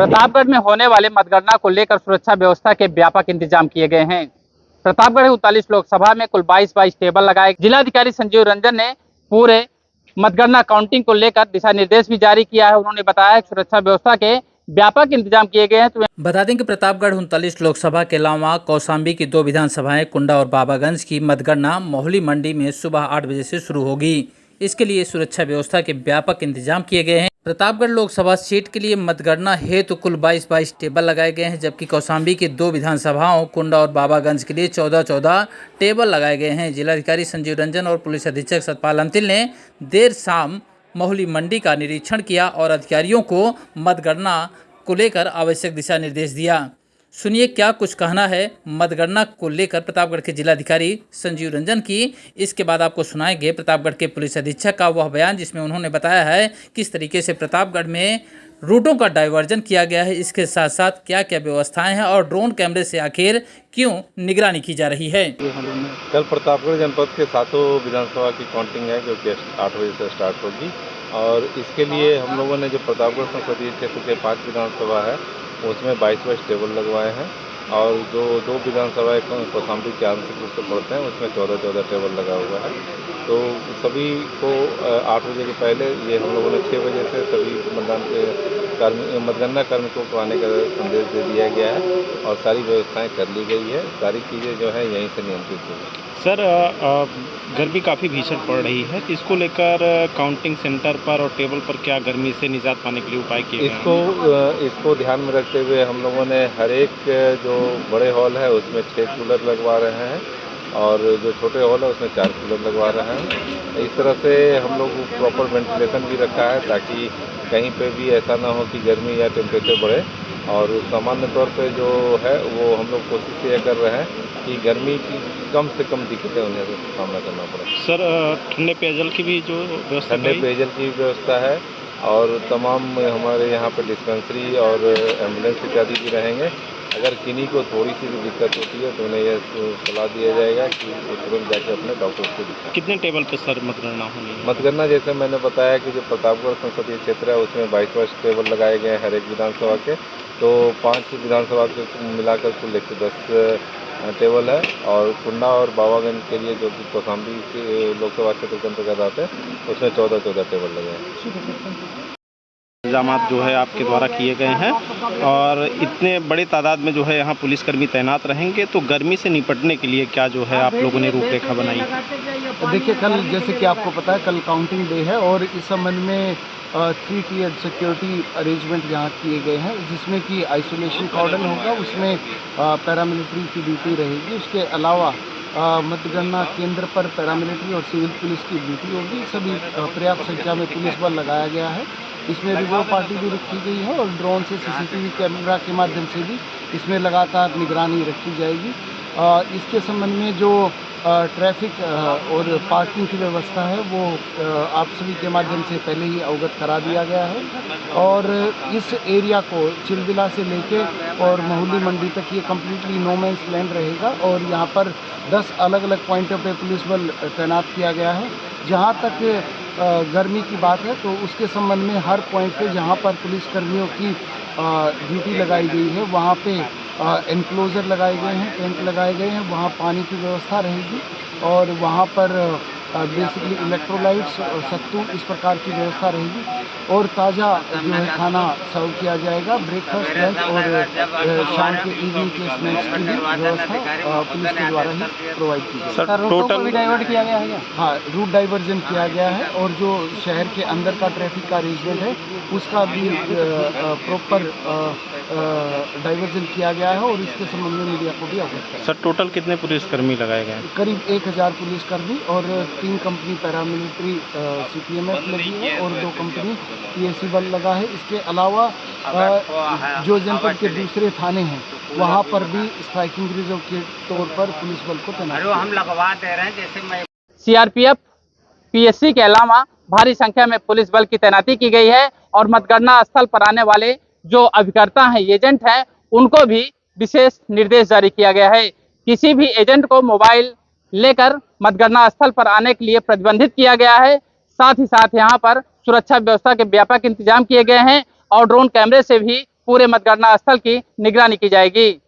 प्रतापगढ़ में होने वाले मतगणना को लेकर सुरक्षा व्यवस्था के व्यापक इंतजाम किए गए हैं। प्रतापगढ़ 39 लोकसभा में कुल 22 टेबल लगाए। जिलाधिकारी संजीव रंजन ने पूरे मतगणना काउंटिंग को लेकर दिशा निर्देश भी जारी किया है। उन्होंने बताया कि सुरक्षा व्यवस्था के व्यापक इंतजाम किए गए हैं। तो बता दें कि प्रतापगढ़ 39 लोकसभा के अलावा कौशाम्बी की 2 विधानसभाएं कुंडा और बाबागंज की मतगणना मोहली मंडी में सुबह 8 बजे से शुरू होगी। इसके लिए सुरक्षा व्यवस्था के व्यापक इंतजाम किए गए हैं। प्रतापगढ़ लोकसभा सीट के लिए मतगणना हेतु कुल 22 टेबल लगाए गए हैं, जबकि कौशाम्बी की 2 विधानसभाओं कुंडा और बाबागंज के लिए 14 टेबल लगाए गए हैं। जिलाधिकारी संजीव रंजन और पुलिस अधीक्षक सतपाल अंतिल ने देर शाम मोहली मंडी का निरीक्षण किया और अधिकारियों को मतगणना को लेकर आवश्यक दिशा निर्देश दिया। सुनिए क्या कुछ कहना है मतगणना को लेकर प्रतापगढ़ के जिलाधिकारी संजीव रंजन की। इसके बाद आपको सुनाएंगे प्रतापगढ़ के पुलिस अधीक्षक का वह बयान, जिसमें उन्होंने बताया है किस तरीके से प्रतापगढ़ में रूटों का डाइवर्जन किया गया है, इसके साथ साथ क्या क्या व्यवस्थाएं हैं और ड्रोन कैमरे से आखिर क्यों निगरानी की जा रही है। कल प्रतापगढ़ जनपद के 7 विधानसभा की काउंटिंग है, जो कि 8 बजे से स्टार्ट होगी। और इसके लिए हम लोगों ने जो प्रतापगढ़ संसदीय क्षेत्र के 5 विधानसभा है उसमें 22 टेबल लगवाए हैं, और जो 2 विधानसभाएं कौशाम्बी के आंशिक रूप से पड़ते हैं उसमें 14 टेबल लगा हुआ है। तो सभी को 8 बजे के पहले ये हम लोगों ने 6 बजे से सभी मतगणना कार्मिकों को आने का संदेश दे दिया गया है और सारी व्यवस्थाएं कर ली गई है। सारी चीज़ें जो है यहीं से नियंत्रित होगी। सर, गर्मी काफ़ी भीषण पड़ रही है, तो इसको लेकर काउंटिंग सेंटर पर और टेबल पर क्या गर्मी से निजात पाने के लिए उपाय किए गए? इसको ध्यान में रखते हुए हम लोगों ने हर एक जो बड़े हॉल है उसमें 6 कूलर लगवा रहे हैं और जो छोटे हॉल है उसमें 4 कूलर लगवा रहे हैं। इस तरह से हम लोग प्रॉपर वेंटिलेशन भी रखा है ताकि कहीं पे भी ऐसा ना हो कि गर्मी या टेम्परेचर बढ़े। और सामान्य तौर पे जो है वो हम लोग कोशिश ये कर रहे हैं कि गर्मी की कम से कम दिक्कतें उन्हें सामना करना पड़े। सर, ठंडे पेयजल की भी जो व्यवस्था, ठंडे पेयजल की व्यवस्था है और तमाम हमारे यहाँ पे डिस्पेंसरी और एम्बुलेंस इत्यादि भी रहेंगे। अगर किन्हीं को थोड़ी सी भी दिक्कत होती है तो उन्हें यह सलाह दिया जाएगा कि वो तुरंत जाके अपने डॉक्टर को दिखाएं। कितने टेबल पर सर मतगणना होनी है? मतगणना जैसे मैंने बताया कि जो प्रतापगढ़ संसदीय क्षेत्र है उसमें 22 टेबल लगाए गए हैं हर एक विधानसभा के। तो 5 विधानसभा के मिलाकर कुल 110 टेबल है, और कुंडा और बाबागंज के लिए जो कि कौशाम्बी के लोकसभा क्षेत्र के अंतर्गत आते हैं उसमें 14 टेबल लगे हैं। इंतजाम जो है आपके द्वारा किए गए हैं और इतने बड़े तादाद में जो है यहाँ पुलिसकर्मी तैनात रहेंगे, तो गर्मी से निपटने के लिए क्या जो है आप लोगों ने रूपरेखा बनाई? देखिए, कल जैसे कि आपको पता है कल काउंटिंग डे है और इस संबंध में 3 टियर सिक्योरिटी अरेंजमेंट यहाँ किए गए हैं, जिसमें कि आइसोलेशन कॉर्डन होगा, उसमें पैरामिलिट्री की ड्यूटी रहेगी। उसके अलावा मतगणना केंद्र पर पैरामिलिट्री और सिविल पुलिस की ड्यूटी होगी। सभी पर्याप्त संख्या में पुलिस बल लगाया गया है। इसमें रिजर्व पार्टी भी रखी गई है और ड्रोन से सीसीटीवी कैमरा के माध्यम से भी इसमें लगातार निगरानी रखी जाएगी। इसके संबंध में जो ट्रैफिक और पार्किंग की व्यवस्था है वो आप सभी के माध्यम से पहले ही अवगत करा दिया गया है। और इस एरिया को चिलबिला से लेके और मोहली मंडी तक ये कम्प्लीटली नो मैंस लैंड रहेगा और यहाँ पर 10 अलग अलग पॉइंटों पे पुलिस बल तैनात किया गया है। जहाँ तक गर्मी की बात है तो उसके संबंध में हर पॉइंट पे जहाँ पर पुलिसकर्मियों की ड्यूटी लगाई गई है वहाँ पे एनक्लोजर लगाए गए हैं, टेंट लगाए गए हैं, वहाँ पानी की व्यवस्था रहेगी और वहाँ पर बेसिकली इलेक्ट्रोलाइट्स और सत्तू इस प्रकार की व्यवस्था रहेगी और ताज़ा जो है खाना सर्व किया जाएगा। ब्रेकफास्ट, लंच और शाम के इवनिंग के स्नैक्स की भी व्यवस्था पुलिस के द्वारा ही प्रोवाइड की जाएगी। सर, टोटल डाइवर्ट किया गया है? हाँ, रूट डाइवर्जन किया गया है और जो शहर के अंदर का ट्रैफिक का अरेंजमेंट है उसका भी प्रॉपर डाइवर्जन किया गया है और इसके संबंध में मीडिया को भी अवगत किया। सर, टोटल कितने पुलिसकर्मी लगाए गए हैं? करीब 1000 पुलिसकर्मी और 3 कंपनी पैरामिलिट्री CPMF लगी है और 2 कंपनी PSC बल लगा है। इसके अलावा जो जनपद के दूसरे थाने हैं वहाँ पर भी स्ट्राइकिंग रिजर्व के तौर पर पुलिस बल को तैनात हम लगवा दे रहे हैं। जैसे CRPF PSC के अलावा भारी संख्या में पुलिस बल की तैनाती की गई है और मतगणना स्थल पर आने वाले जो अभिकर्ता हैं, एजेंट हैं, उनको भी विशेष निर्देश जारी किया गया है। किसी भी एजेंट को मोबाइल लेकर मतगणना स्थल पर आने के लिए प्रतिबंधित किया गया है। साथ ही साथ यहाँ पर सुरक्षा व्यवस्था के व्यापक इंतजाम किए गए हैं और ड्रोन कैमरे से भी पूरे मतगणना स्थल की निगरानी की जाएगी।